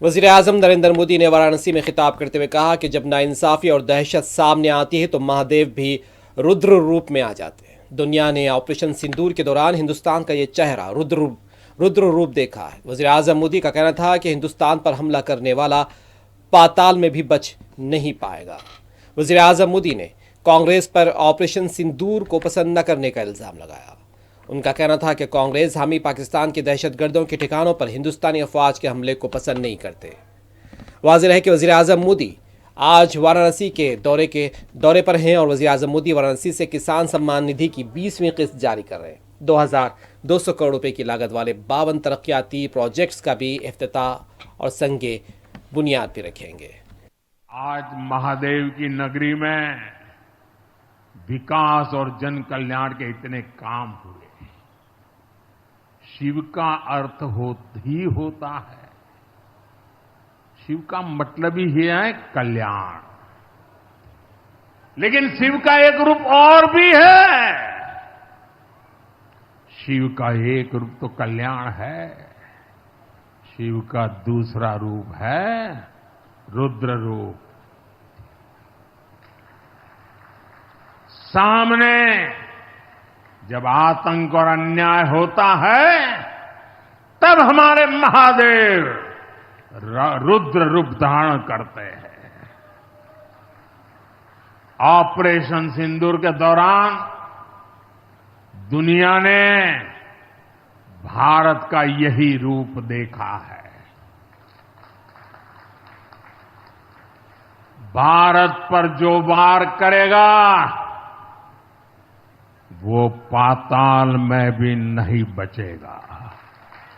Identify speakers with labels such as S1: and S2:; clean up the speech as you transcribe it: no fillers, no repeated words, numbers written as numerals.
S1: वज़ीर-ए-आज़म नरेंद्र मोदी ने वाराणसी में खिताब करते हुए कहा कि जब नाइंसाफी और दहशत सामने आती है तो महादेव भी रुद्र रूप में आ जाते हैं। दुनिया ने ऑपरेशन सिंदूर के दौरान हिंदुस्तान का ये चेहरा रुद्र रूप देखा है। वज़ीर-ए-आज़म मोदी का कहना था कि हिंदुस्तान पर हमला करने वाला पाताल में भी बच नहीं पाएगा। वज़ीर-ए-आज़म मोदी ने कांग्रेस पर ऑपरेशन सिंदूर को पसंद न करने का इल्ज़ाम लगाया। उनका कहना था कि कांग्रेस हामी पाकिस्तान के दहशतगर्दों के ठिकानों पर हिंदुस्तानी अफवाज के हमले को पसंद नहीं करते। वाज़ेह है कि वज़ीर-ए-आज़म मोदी आज वाराणसी के दौरे पर हैं और वज़ीर-ए-आज़म मोदी वाराणसी से किसान सम्मान निधि की 20वीं किस्त जारी कर रहे हैं। 2200 करोड़ रुपए की लागत वाले 52 तरक्याती प्रोजेक्ट्स का भी इफ्तिताह और संगे बुनियाद भी रखेंगे।
S2: आज महादेव की नगरी में विकास और जन कल्याण के इतने काम हुए। शिव का अर्थ ही होता है, शिव का मतलब ही है कल्याण। लेकिन शिव का एक रूप और भी है। शिव का एक रूप तो कल्याण है, शिव का दूसरा रूप है रुद्र रूप। सामने जब आतंक और अन्याय होता है तब हमारे महादेव रुद्र रूप धारण करते हैं। ऑपरेशन सिंदूर के दौरान दुनिया ने भारत का यही रूप देखा है। भारत पर जो वार करेगा वो पाताल में भी नहीं बचेगा।